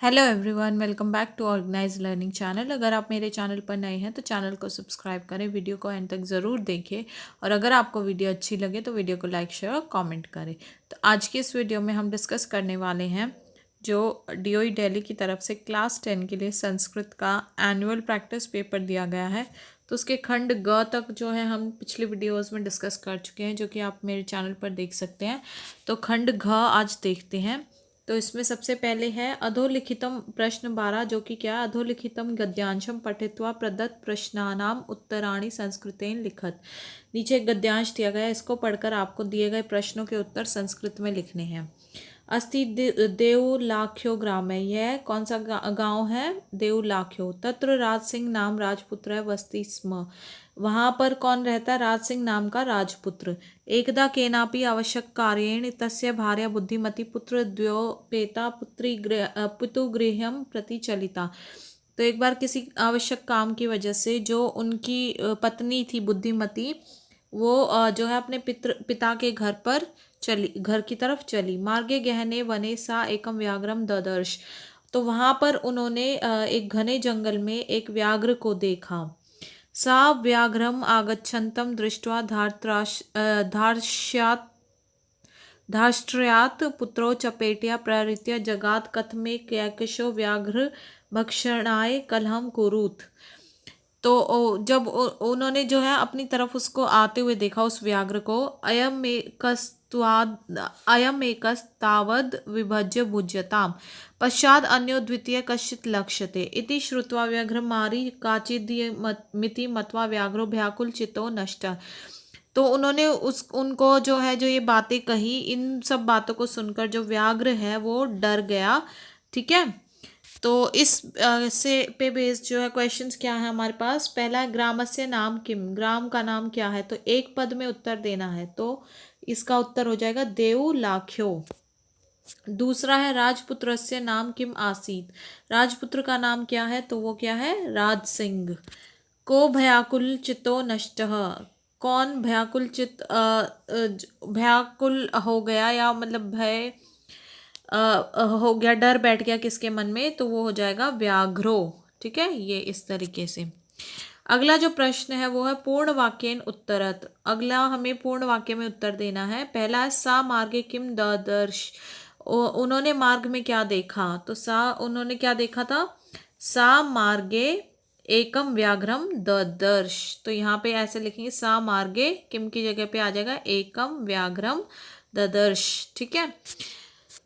Hello everyone, welcome back to organise learning channel. अगर आप मेरे चैनल पर नए हैं तो चैनल को सब्सक्राइब करें, वीडियो को एंड तक ज़रूर देखें और अगर आपको वीडियो अच्छी लगे तो वीडियो को लाइक शेयर और कमेंट करें। तो आज की इस वीडियो में हम डिस्कस करने वाले हैं जो डीओई दिल्ली की तरफ से क्लास 10 के लिए संस्कृत का एनुअल प्रैक्टिस पेपर दिया गया है। तो उसके खंड ग तक जो है हम पिछले वीडियोज़ में डिस्कस कर चुके हैं, जो कि आप मेरे चैनल पर देख सकते हैं। तो खंड घ आज देखते हैं। तो इसमें सबसे पहले है अधोलिखितम प्रश्न 12, जो कि क्या है, अधोलिखितम गद्यांशम पठित्वा प्रदत्त प्रश्नानाम उत्तराणि संस्कृतेन लिखत। नीचे एक गद्यांश दिया गया है, इसको पढ़कर आपको दिए गए प्रश्नों के उत्तर संस्कृत में लिखने हैं। अस्ति देवलाख्यो ग्राम है, यह कौन सा गांव है? देवलाख्यो। तत्र राज सिंह नाम राजपुत्र वसति स्म, वहां पर कौन रहता है? राज सिंह नाम का राजपुत्र। एकदा केनापि आवश्यक कार्येण तस्य भार्या बुद्धिमती पुत्र द्वयोपेता पितुगृहं प्रति चलिता। तो एक बार किसी आवश्यक काम की वजह से जो उनकी पत्नी थी बुद्धिमती, वो जो है अपने पिता के घर की तरफ चली। मार्गे गहने वने सा एकम व्याघ्रम ददर्श, तो वहां पर उन्होंने एक घने जंगल में एक व्याघ्र को देखा। सा व्याघ्रम आगच्छन्तं दृष्ट्वा धार्ष्ट्र्यात् पुत्रो चपेट्या प्रहृत्य जगात् कथमे कैकशो व्याघ्र भक्षणाय कलहम कुरुत। तो उन्होंने जो है अपनी तरफ उसको आते हुए देखा, उस व्याघ्र को। अयम एकस्तावद् विभज्य भुज्यताम पश्चाद अन्यो द्वितीय कश्चित् लक्ष्यते इति श्रुत्वा व्याघ्रमारी काचिद्यमिति मत्वा व्याघ्रो व्याकुल चित्तो नष्ट। तो उन्होंने उनको जो है, जो ये बातें कही, इन सब बातों को सुनकर जो व्याघ्र है वो डर गया। ठीक है। तो इस से पे बेस्ड जो है क्वेश्चंस क्या है हमारे पास। पहला है ग्रामस्य नाम किम, ग्राम का नाम क्या है? तो एक पद में उत्तर देना है, तो इसका उत्तर हो जाएगा देवलाख्यो। दूसरा है राजपुत्रस्य नाम किम आसीत, राजपुत्र का नाम क्या है? तो वो क्या है? राज सिंह। को भयाकुल चित्तो नष्टः, कौन भयाकुल हो गया, या मतलब भय हो गया, डर बैठ गया किसके मन में? तो वो हो जाएगा व्याघ्रो। ठीक है, ये इस तरीके से। अगला जो प्रश्न है वो है पूर्ण वाक्येन उत्तरत। अगला हमें पूर्ण वाक्य में उत्तर देना है। पहला है सा मार्गे किम ददर्श, उन्होंने मार्ग में क्या देखा? तो सा, उन्होंने क्या देखा था? सा मार्गे एकम व्याघ्रम ददर्श। तो यहाँ पे ऐसे लिखेंगे, सा मार्गे किम की जगह पे आ जाएगा एकम व्याघ्रम ददर्श। ठीक है।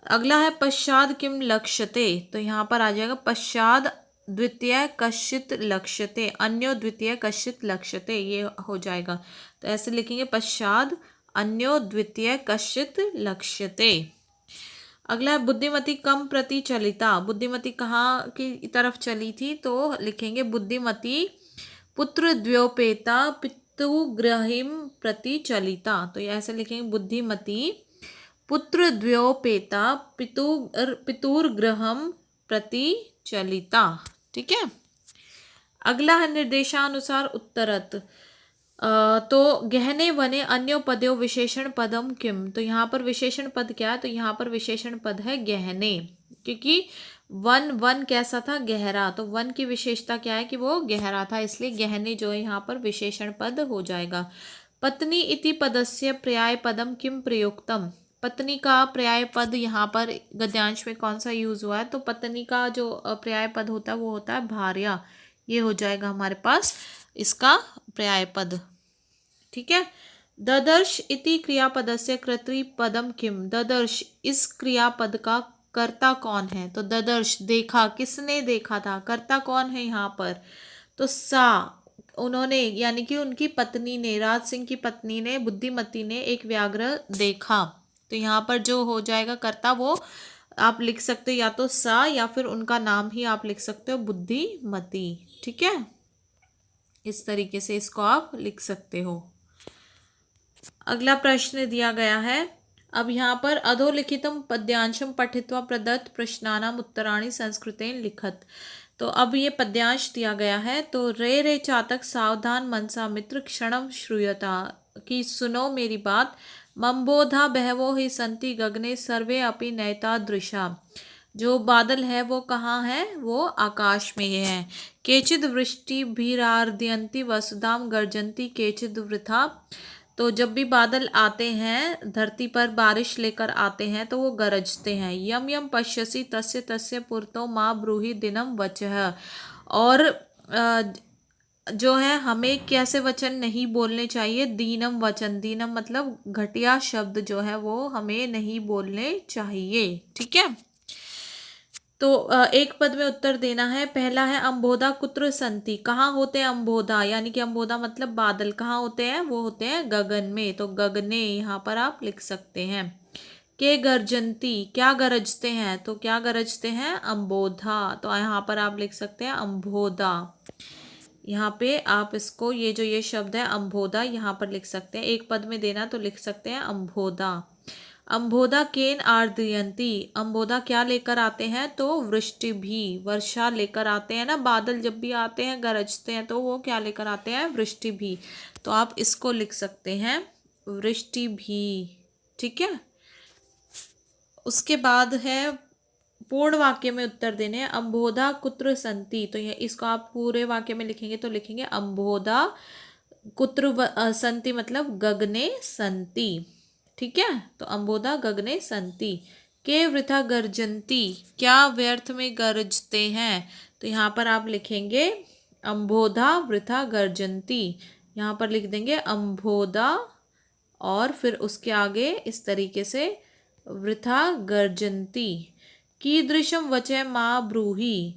अगला है पश्चाद किम लक्ष्यते, तो यहाँ पर आ जाएगा पश्चाद द्वितीय कश्चित लक्ष्यते, अन्यो द्वितीय कश्चित लक्ष्यते, ये हो जाएगा। तो ऐसे लिखेंगे पश्चाद अन्यो द्वितीय कश्चित लक्ष्यते। अगला है बुद्धिमती कम प्रति चलिता, बुद्धिमती कहाँ की तरफ चली थी? तो लिखेंगे बुद्धिमती पुत्र द्व्योपेता पितुगृहिम प्रति चलिता। तो ये ऐसे लिखेंगे बुद्धिमती पुत्र द्व्योपेता पितुर्गृहम प्रति चलिता। ठीक है। अगला है निर्देशानुसार उत्तरत। तो गहने वने अन्यो पदो विशेषण पदम किम, तो यहाँ पर विशेषण पद क्या है? तो यहाँ पर विशेषण पद है गहने, क्योंकि वन वन कैसा था? गहरा। तो वन की विशेषता क्या है? कि वो गहरा था, इसलिए गहने जो है यहाँ पर विशेषण पद हो जाएगा। पत्नी इति पदस्य पर्याय पदम किम प्रयुक्तम, पत्नी का पर्याय पद यहाँ पर गद्यांश में कौन सा यूज हुआ है? तो पत्नी का जो पर्याय पद होता है वो होता है भार्या, ये हो जाएगा हमारे पास इसका पर्याय पद। ठीक है। ददर्श इति क्रियापदस्य कर्तृपदम किम, ददर्श इस क्रियापद का कर्ता कौन है? तो ददर्श देखा, किसने देखा था? कर्ता कौन है यहाँ पर? तो सा, उन्होंने यानी कि उनकी पत्नी ने, राज सिंह की पत्नी ने, बुद्धिमती ने एक व्याघ्र देखा। तो यहाँ पर जो हो जाएगा कर्ता, वो आप लिख सकते हो या तो सा, या फिर उनका नाम ही आप लिख सकते हो बुद्धिमती। ठीक है, इस तरीके से इसको आप लिख सकते हो। अगला प्रश्न दिया गया है, अब यहाँ पर अधोलिखितम पद्यांशम पठित्वा प्रदत्त प्रश्नानाम उत्तराणि संस्कृतेन लिखत। तो अब ये पद्यांश दिया गया है। तो रे रे चातक सावधान मनसा मित्र क्षणम श्रूयता, कि सुनो मेरी बात। मम्बोधा बहवो ही संति गगने सर्वे अपि नयता दृशा, जो बादल है वो कहाँ है, वो आकाश में है। केचिद वृष्टि भीरार्दयन्ति वसुधाम गर्जन्ति केचिद वृथा। तो जब भी बादल आते हैं धरती पर बारिश लेकर आते हैं तो वो गरजते हैं। यम यम पश्यसि तस्य तस्य पुरतो माँ ब्रूहि दिनम वचः। और जो है हमें कैसे वचन नहीं बोलने चाहिए, दीनम वचन, दीनम मतलब घटिया शब्द जो है वो हमें नहीं बोलने चाहिए। ठीक है, तो एक पद में उत्तर देना है। पहला है अंबोधा कुत्र संति, कहाँ होते हैं अंबोधा, यानी कि अंबोधा मतलब बादल, कहाँ होते हैं, वो होते हैं गगन में। तो गगने यहाँ पर आप लिख सकते हैं। के गर्जंती, क्या गरजते हैं, तो क्या गरजते हैं, अंबोधा। तो यहाँ पर आप लिख सकते हैं अंबोधा। यहाँ पे आप इसको ये शब्द है अंबोधा यहाँ पर लिख सकते हैं। एक पद में देना तो लिख सकते हैं अंबोधा। अंबोधा केन आर्द्रयंती, अंबोधा क्या लेकर आते हैं, तो वृष्टि भी, वर्षा लेकर आते हैं ना। बादल जब भी आते हैं गरजते हैं तो वो क्या लेकर आते हैं, वृष्टि भी। तो आप इसको लिख सकते हैं वृष्टि भी। ठीक है, उसके बाद है पूर्ण वाक्य में उत्तर देने हैं। अंबोधा कुत्र संति, तो ये इसको आप पूरे वाक्य में लिखेंगे तो लिखेंगे अंबोधा कुत्र संति मतलब गगने संति। ठीक है, तो अंबोधा गगने संति। के वृथा गर्जंती, क्या व्यर्थ में गरजते हैं, तो यहाँ पर आप लिखेंगे अंबोधा वृथा गर्जंती। यहाँ पर लिख देंगे अंबोधा और फिर उसके आगे इस तरीके से वृथा गर्जंती। कीदृशम वचय माँ ब्रूहि,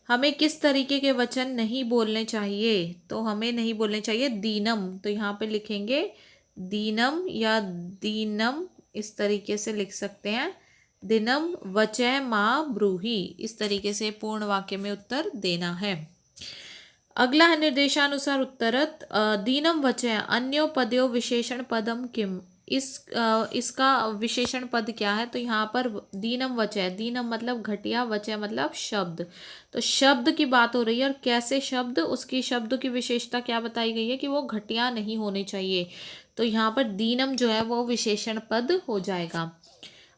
हमें किस तरीके के वचन नहीं बोलने चाहिए, तो हमें नहीं बोलने चाहिए दीनम। तो यहाँ पे लिखेंगे दीनम या दीनम, इस तरीके से लिख सकते हैं। दिनम वचय माँ ब्रूहि, इस तरीके से पूर्ण वाक्य में उत्तर देना है। अगला है निर्देशानुसार उत्तरत दीनम वचय अन्यो पद्यो विशेषण पदम किम, इसका विशेषण पद क्या है, तो यहाँ पर दीनम वचय, दीनम मतलब घटिया, वचय मतलब शब्द। तो शब्द की बात हो रही है और कैसे शब्द, उसकी शब्द की विशेषता क्या बताई गई है कि वो घटिया नहीं होने चाहिए। तो यहाँ पर दीनम जो है वो विशेषण पद हो जाएगा।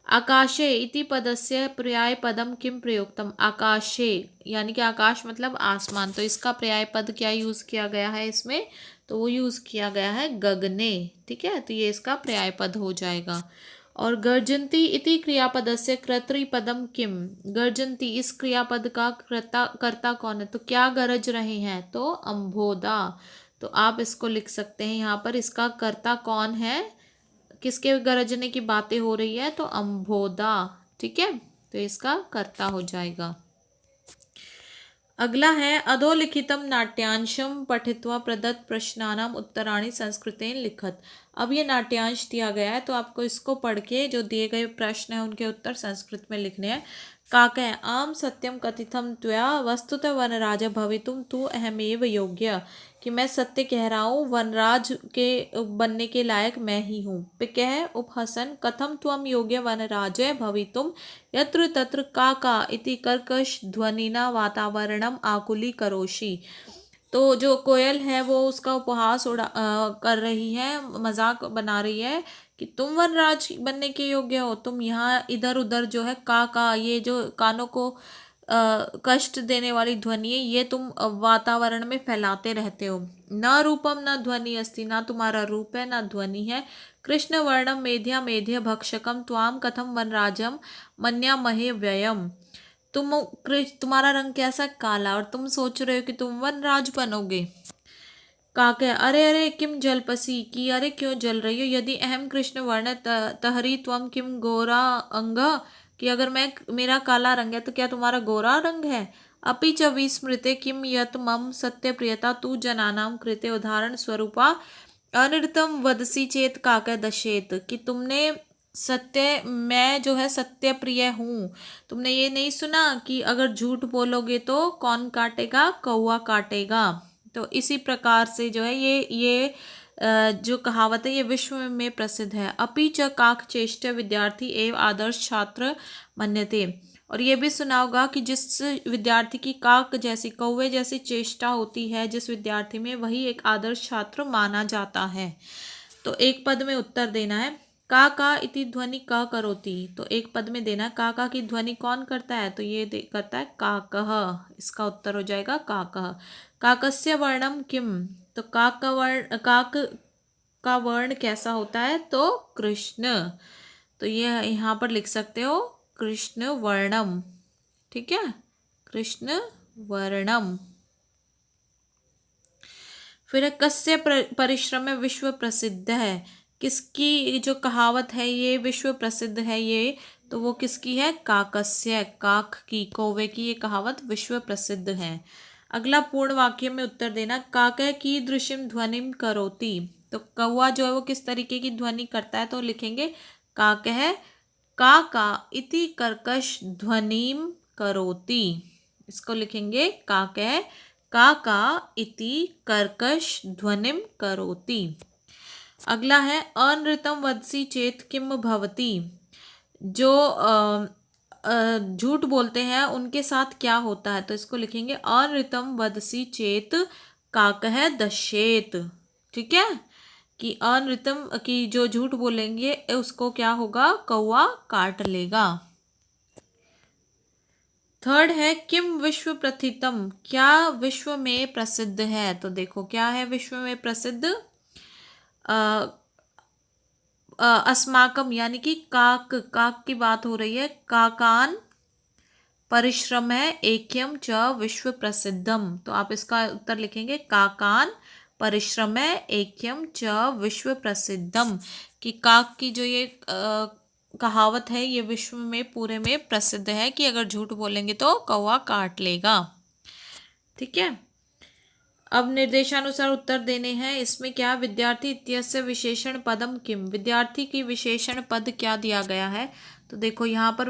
आकाशे इति पदस्य पर्याय पदम किम प्रयुक्तम, आकाशे यानी कि आकाश मतलब आसमान, तो इसका पर्याय पद क्या यूज किया गया है इसमें, तो वो यूज किया गया है गगने। ठीक है, तो ये इसका पर्याय पद हो जाएगा। और गर्जंती इति क्रियापदस्य कर्तृपदम किम, गर्जंती इस क्रियापद का कर्ता कौन है, तो क्या गरज रहे हैं, तो अंबोधा। तो आप इसको लिख सकते हैं यहाँ पर, इसका कर्ता कौन है, किसके गरजने की बातें हो रही है, तो अंबोधा। ठीक है, तो इसका कर्ता हो जाएगा। अगला है अधोलिखितम नाट्यांशम पठित्वा प्रदत्त प्रश्नानाम उत्तराणि संस्कृतेन लिखत। अब ये नाट्यांश दिया गया है तो आपको इसको पढ़ के जो दिए गए प्रश्न हैं उनके उत्तर संस्कृत में लिखने हैं। काके आम सत्यम कथितम त्वया वस्तुतः वनराज भवितुम तु अहमेव योग्य, कि मैं सत्य कह रहा हूँ, वनराज के बनने के लायक मैं ही हूँ। पिकह उपहसन कथम त्वम योग्य वनराजय भवितुम यत्र तत्र का इति कर्कश ध्वनिना वातावरणम आकुली करोषि। तो जो कोयल है वो उसका उपहास कर रही है, मजाक बना रही है कि तुम वनराज बनने के योग्य हो, तुम यहाँ इधर उधर जो है का ये जो कानों को कष्ट देने वाली ध्वनि है ये तुम वातावरण में फैलाते रहते हो। न रूपम न ध्वनि अस्ति, ना तुम्हारा रूप है ना ध्वनि है। कृष्ण वर्णम मेध्या मेध्य भक्षकम त्वाम कथम वनराजम मन्या महे व्ययम, तुम्हारा रंग कैसा, काला, और तुम सोच रहे हो कि तुम वनराज बनोगे। काके अरे अरे किम जलपसी, की अरे क्यों जल रही हो, यदि अहम कृष्ण वर्ण तहरी त्वम किम गोरा अंग, कि अगर मैं मेरा काला रंग है तो क्या तुम्हारा गोरा रंग है। अपि च विस्मृते किम यत मम सत्य प्रियता तू जनानाम कृते, उदाहरण स्वरूपा अनृतम वदसी चेत काके दशेत, कि तुमने सत्य, मैं जो है सत्य प्रिय हूँ, तुमने ये नहीं सुना कि अगर झूठ बोलोगे तो कौन काटेगा, कौवा काटेगा। तो इसी प्रकार से जो है ये जो कहावत है ये विश्व में प्रसिद्ध है। अपि च काक चेष्ट विद्यार्थी एवं आदर्श छात्र मन्यते, और ये भी सुना होगा कि जिस विद्यार्थी की काक जैसी, कौवे जैसी चेष्टा होती है जिस विद्यार्थी में, वही एक आदर्श छात्र माना जाता है। तो एक पद में उत्तर देना है। का इति ध्वनि क करोति, तो एक पद में देना का की ध्वनि कौन करता है, तो ये करता है काकः। इसका उत्तर हो जाएगा काकः। काकस्य वर्णम किम, तो काक का वर्ण, काक का वर्ण कैसा होता है, तो कृष्ण। तो ये यहाँ पर लिख सकते हो कृष्ण वर्णम, ठीक है, कृष्ण वर्णम। फिर कस्य परिश्रम में विश्व प्रसिद्ध है, किसकी जो कहावत है ये विश्व प्रसिद्ध है ये, तो वो किसकी है, काकस्य, काक की, कौवे की ये कहावत विश्व प्रसिद्ध है। अगला पूर्ण वाक्य में उत्तर देना। काकय की दृश्यम ध्वनिम करोति, तो कौवा जो है वो किस तरीके की ध्वनि करता है, तो लिखेंगे काकह का इति कर्कश ध्वनिम करोति। इसको लिखेंगे काकह का इति कर्कश ध्वनिम करोति। अगला है अनृतम वदसि चेत किम भवति, जो झूठ बोलते हैं उनके साथ क्या होता है, तो इसको लिखेंगे अनृतम वदसि चेत काकः दशेत, ठीक है, कि अनृतम की जो झूठ बोलेंगे उसको क्या होगा, कौवा काट लेगा। थर्ड है किम विश्व प्रथितम, क्या विश्व में प्रसिद्ध है, तो देखो क्या है विश्व में प्रसिद्ध, अस्माकम यानी कि काक, काक की बात हो रही है, काकान परिश्रम है एक्यम च विश्व प्रसिद्धम, तो आप इसका उत्तर लिखेंगे काकान परिश्रम है एक्यम च विश्व प्रसिद्धम, कि काक की जो ये कहावत है ये विश्व में पूरे में प्रसिद्ध है कि अगर झूठ बोलेंगे तो कौवा काट लेगा, ठीक है। अब निर्देशानुसार उत्तर देने हैं। इसमें क्या, विद्यार्थी इत्यस्य विशेषण पदम किम, विद्यार्थी की विशेषण पद क्या दिया गया है, तो देखो यहाँ पर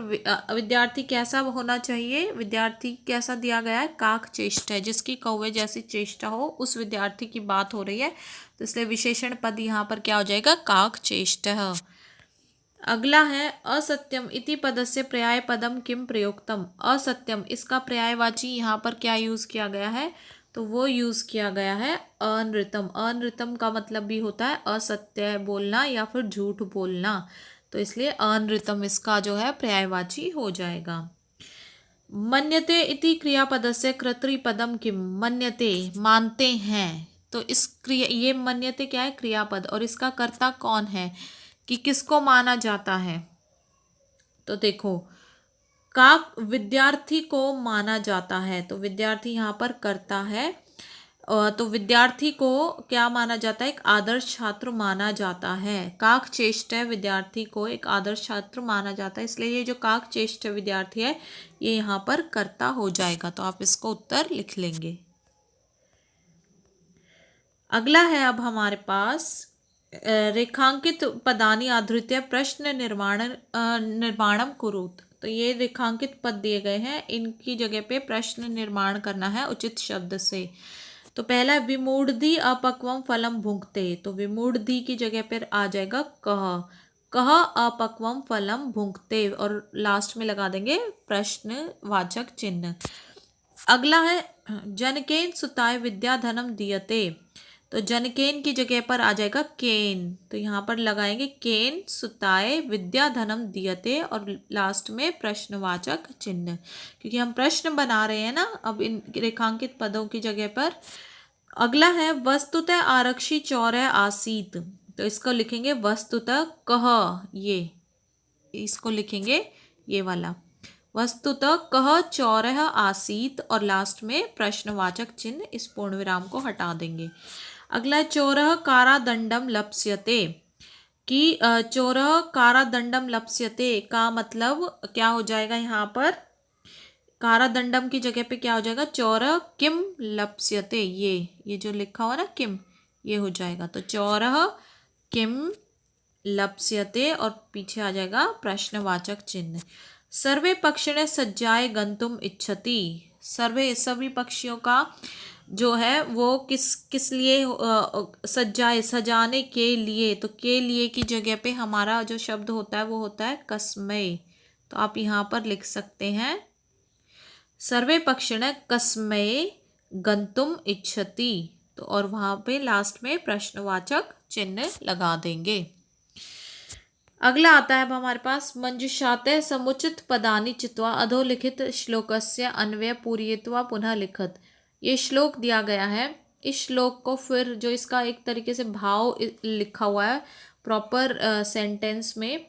विद्यार्थी कैसा होना चाहिए, विद्यार्थी कैसा दिया गया है, काक चेष्ट है, जिसकी कौवे जैसी चेष्टा हो उस विद्यार्थी की बात हो रही है, तो इसलिए विशेषण पद यहाँ पर क्या हो जाएगा, काक चेष्ट है। अगला है असत्यम इति पदस्य पर्याय पदम किम प्रयोक्तम, असत्यम इसका पर्यायवाची यहाँ पर क्या यूज किया गया है, तो वो यूज किया गया है अनृतम। अनृतम का मतलब भी होता है असत्य बोलना या फिर झूठ बोलना, तो इसलिए अनृतम इसका जो है पर्यायवाची हो जाएगा। मन्यते इति क्रियापदस्य कर्तृपदम किम, मन्यते मानते हैं, तो इस क्रिया, ये मन्यते क्या है, क्रियापद, और इसका कर्ता कौन है, कि किसको माना जाता है, तो देखो का विद्यार्थी को माना जाता है, तो विद्यार्थी यहाँ पर कर्ता है, तो विद्यार्थी को क्या माना जाता है, एक आदर्श छात्र माना जाता है। काक चेष्ट विद्यार्थी को एक आदर्श छात्र माना जाता है, इसलिए ये जो काक चेष्ट विद्यार्थी है ये यहाँ पर कर्ता हो जाएगा, तो आप इसको उत्तर लिख लेंगे। अगला है अब हमारे पास रेखांकित पदानि आधृत्य प्रश्न निर्माणम कुरुत, तो ये रेखांकित पद दिए गए हैं, इनकी जगह पे प्रश्न निर्माण करना है उचित शब्द से। तो पहला विमूढ़धि अपक्वम फलम भुंक्ते, तो विमूढ़धि की जगह पर आ जाएगा कह अपक्वम फलम भुंक्ते, और लास्ट में लगा देंगे प्रश्नवाचक चिन्ह। अगला है जनकेन सुताय विद्या धनम दियते, तो जनकेन की जगह पर आ जाएगा केन, तो यहाँ पर लगाएंगे केन सुताय विद्या धनम दियते, और लास्ट में प्रश्नवाचक चिन्ह, क्योंकि हम प्रश्न बना रहे हैं ना अब इन रेखांकित पदों की जगह पर। अगला है वस्तुतः आरक्षी चौरय आसीत, तो इसको लिखेंगे वस्तुतः कह, ये इसको लिखेंगे ये वाला, वस्तुतः कह चौरह आसीत, और लास्ट में प्रश्नवाचक चिन्ह, इस पूर्ण विराम को हटा देंगे। अगला चौरह कारादंडम लप्स्यते, कि चौरह कारादंडम लप्स्यते का मतलब क्या हो जाएगा, यहाँ पर कारादंडम की जगह पे क्या हो जाएगा, चौरह किम लप्स्यते, ये जो लिखा हुआ ना किम, ये हो जाएगा, तो चौरह किम लप्स्यते, और पीछे आ जाएगा प्रश्नवाचक चिन्ह। सर्वे पक्षिणे सज्जाए गंतुम इच्छति, सर्वे सभी पक्षियों का जो है वो किस लिए सज्जाए, सजाने के लिए, तो के लिए की जगह पे हमारा जो शब्द होता है वो होता है कस्मय, तो आप यहाँ पर लिख सकते हैं सर्वे पक्षिणे कस्मय गंतुम इच्छति, तो और वहाँ पे लास्ट में प्रश्नवाचक चिन्ह लगा देंगे। अगला आता है अब हमारे पास मंजुषाते समुचित पदानि चित्वा अधोलिखित श्लोकस्य अन्वय पूरयित्वा पुनः लिखत। ये श्लोक दिया गया है, इस श्लोक को फिर जो इसका एक तरीके से भाव लिखा हुआ है प्रॉपर सेंटेंस में,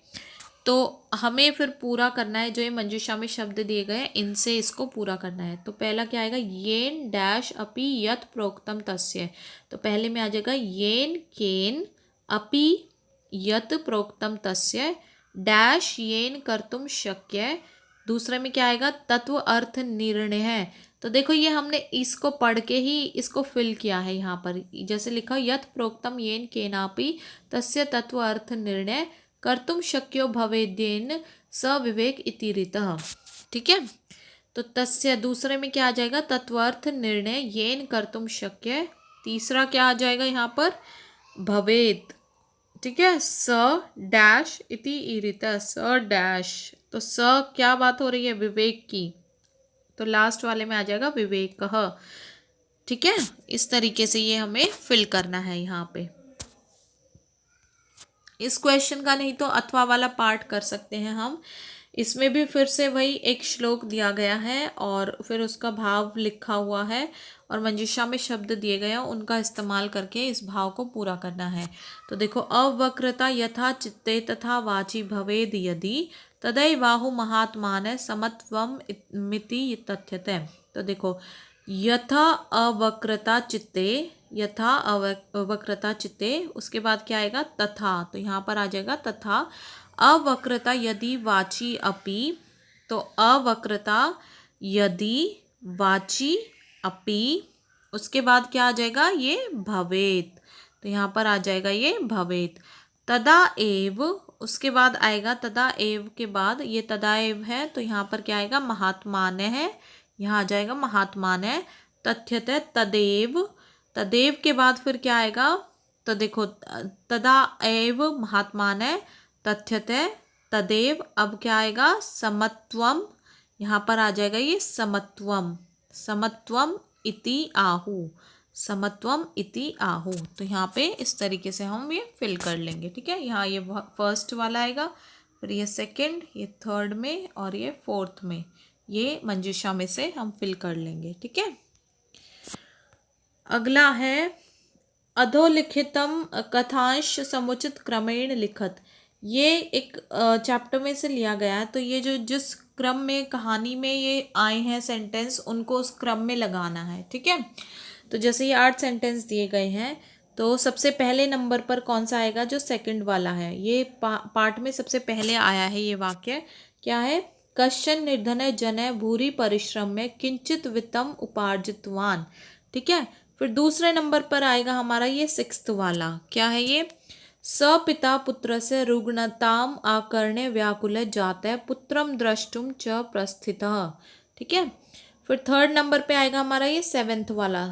तो हमें फिर पूरा करना है। जो ये मंजूषा में शब्द दिए गए हैं इनसे इसको पूरा करना है। तो पहला क्या आएगा, येन डैश अपि यत प्रोक्तम तस्य। तो पहले में आ जाएगा येन केन अपि यत प्रोक्तम तस्य डैश येन कर्तुम शक्य। दूसरे में क्या आएगा, तत्व अर्थ निर्णय है। तो देखो ये हमने इसको पढ़ के ही इसको फिल किया है यहाँ पर, जैसे लिखा यत प्रोक्तम येन केनापि तस्य तत्व अर्थ निर्णय कर्तुम शक्यो भवेद्येन स विवेक इति रीतः। ठीक है, तो तस्य दूसरे में क्या आ जाएगा, तत्वार्थ निर्णय येन कर्तुम शक्य। तीसरा क्या आ जाएगा यहाँ पर, भवेत। ठीक है, स डैश इति ईरितः, स डैश। तो स क्या बात हो रही है, विवेक की, तो लास्ट वाले में आ जाएगा विवेकः। ठीक है, इस तरीके से ये हमें फिल करना है यहाँ पे। इस क्वेश्चन का नहीं तो अथवा वाला पार्ट कर सकते हैं हम। इसमें भी फिर से वही एक श्लोक दिया गया है और फिर उसका भाव लिखा हुआ है और मंजूषा में शब्द दिए गए हैं, उनका इस्तेमाल करके इस भाव को पूरा करना है। तो देखो, अवक्रता यथा चित्ते तथा वाची भवेद यदि तदैवाहु महात्मान समत्वम मिति तथ्यते। तो देखो, यथा अवक्रता चित्ते, यथा अवक्रता चित्ते, उसके बाद क्या आएगा, तथा। तो यहाँ पर आ जाएगा तथा। अवक्रता यदि वाची अपि, तो अवक्रता यदि वाची अपि, उसके बाद क्या आ जाएगा, ये भवेत। तो यहाँ पर आ जाएगा ये भवेत। तदा एव, उसके बाद आएगा तदा एव के बाद, ये तदा एव है तो यहाँ पर क्या आएगा, महात्माने है, यहाँ आ जाएगा महात्माने। तथ्यते तदेव, तदेव के बाद फिर क्या आएगा, तो देखो तदा एव महात्माने तथ्यते तदेव। अब क्या आएगा, समत्वम, यहाँ पर आ जाएगा ये समत्वम, समत्वम इति आहु, समत्वम इति आहु। तो यहाँ पे इस तरीके से हम ये फिल कर लेंगे। ठीक है, यहाँ ये फर्स्ट वाला आएगा, फिर ये सेकंड, ये थर्ड में और ये फोर्थ में, ये मंजूषा में से हम फिल कर लेंगे। ठीक है, अगला है अधोलिखितम कथांश समुचित क्रमेण लिखत। ये एक चैप्टर में से लिया गया है, तो ये जो जिस क्रम में कहानी में ये आए हैं सेंटेंस, उनको उस क्रम में लगाना है। ठीक है, तो जैसे ये 8 सेंटेंस दिए गए हैं, तो सबसे पहले नंबर पर कौन सा आएगा, जो सेकंड वाला है, ये पार्ट में सबसे पहले आया है ये वाक्य। क्या है, कश्चन निर्धन जन भूरी परिश्रम में किंचित वित्तम उपार्जितवान। ठीक है, फिर दूसरे नंबर पर आएगा हमारा ये 6th वाला, क्या है ये, स पिता पुत्र से रुग्णताम आकर्णे व्याकुल जाते पुत्रम द्रष्टुम च प्रस्थितः। ठीक है, फिर थर्ड नंबर पे आएगा हमारा ये 7th वाला।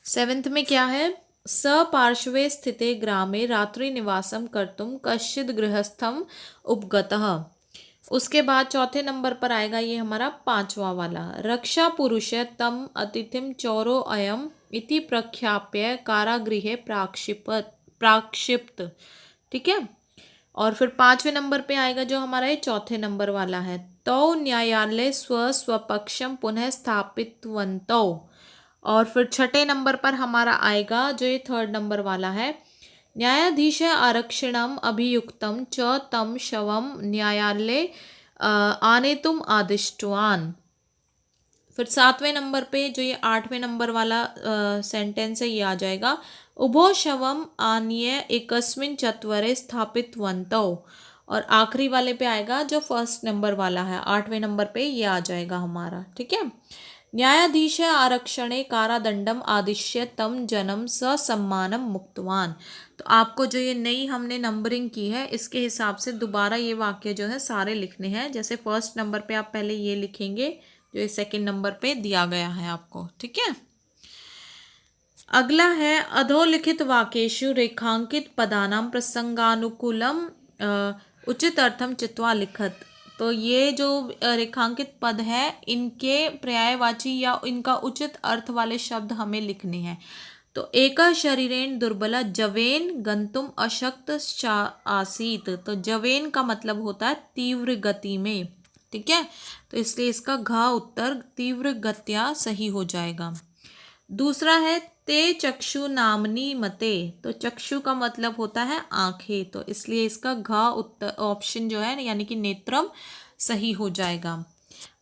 7th में क्या है, स पार्श्वे स्थिते ग्रामे रात्रि निवासम कर्तुम कश्चिद गृहस्थम उपगतः। उसके बाद चौथे नंबर पर आएगा ये हमारा 5वां वाला, रक्षा पुरुष तम अतिथिम चौरो अयम इति प्रख्याप्य कारागृहे प्राक्षिप्त। ठीक है, और फिर 5वें नंबर पे आएगा जो हमारा ये चौथे नंबर वाला है, तो न्यायालय स्वपक्षम पुनः स्थापितवन्तौ। और फिर 6ठे नंबर पर हमारा आएगा जो ये 3rd नंबर वाला है, न्यायाधीश आरक्षणम अभियुक्तम च तम शवम न्यायालय आनेतुम आदिष्टवान। फिर 7वें नंबर पे जो ये 8वें नंबर वाला सेंटेंस है, ये आ जाएगा, उभो शवम आनीय एकस्मिन चत्वरे स्थापितवन्तौ। और आखिरी वाले पे आएगा जो 1st नंबर वाला है, 8वें नंबर पे ये आ जाएगा हमारा। ठीक है, न्यायाधीश आरक्षणे कारादंडम आदिश्य तम जनम ससम्मानम मुक्तवान। तो आपको जो ये नई हमने नंबरिंग की है, इसके हिसाब से दोबारा ये वाक्य जो है सारे लिखने हैं। जैसे 1st नंबर पे आप पहले ये लिखेंगे जो 2nd नंबर पे दिया गया है आपको। ठीक है, अगला है अधोलिखित वाक्येषु रेखांकित पदानां प्रसंगानुकूलम उचित अर्थम चित्वा लिखत। तो ये जो रेखांकित पद है, इनके पर्यायवाची या इनका उचित अर्थ वाले शब्द हमें लिखने हैं। तो एका शरीरेण दुर्बला जवेन गंतुम अशक्त आसीत, तो जवेन का मतलब होता है तीव्र गति में, ठीक है। तो इसलिए इसका घ उत्तर तीव्र गत्या सही हो जाएगा। दूसरा है ते चक्षु नामनी मते, तो चक्षु का मतलब होता है आंखें, तो इसलिए इसका घ उत्तर ऑप्शन जो है यानी कि नेत्रम सही हो जाएगा।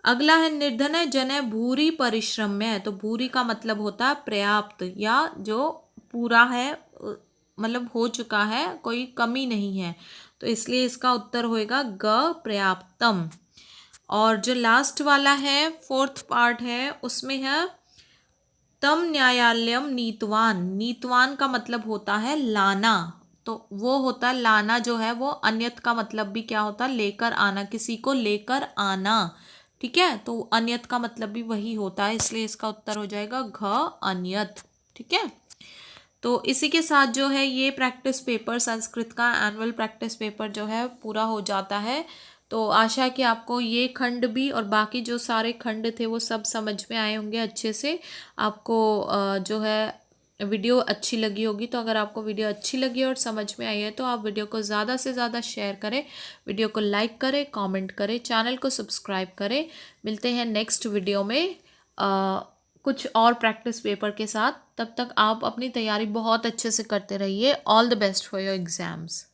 अगला है निर्धनय जनय भूरी परिश्रम्य, तो भूरी का मतलब होता है पर्याप्त या जो पूरा है, मतलब हो चुका है, कोई कमी नहीं है, तो इसलिए इसका उत्तर होएगा ग पर्याप्तम। और जो लास्ट वाला है फोर्थ पार्ट है उसमें है तम न्यायालयम नीतवान, नीतवान का मतलब होता है लाना, तो वो होता है लाना जो है वो अन्यत का मतलब भी क्या होता है लेकर आना, किसी को लेकर आना, ठीक है। तो अन्यत का मतलब भी वही होता है, इसलिए इसका उत्तर हो जाएगा घ अन्यत, ठीक है। तो इसी के साथ जो है ये प्रैक्टिस पेपर संस्कृत का एनुअल प्रैक्टिस पेपर जो है पूरा हो जाता है। तो आशा है कि आपको ये खंड भी और बाकी जो सारे खंड थे वो सब समझ में आए होंगे अच्छे से। आपको जो है वीडियो अच्छी लगी होगी, तो अगर आपको वीडियो अच्छी लगी और समझ में आई है तो आप वीडियो को ज़्यादा से ज़्यादा शेयर करें, वीडियो को लाइक करें, कमेंट करें, चैनल को सब्सक्राइब करें। मिलते हैं नेक्स्ट वीडियो में कुछ और प्रैक्टिस पेपर के साथ। तब तक आप अपनी तैयारी बहुत अच्छे से करते रहिए। All the best for your exams.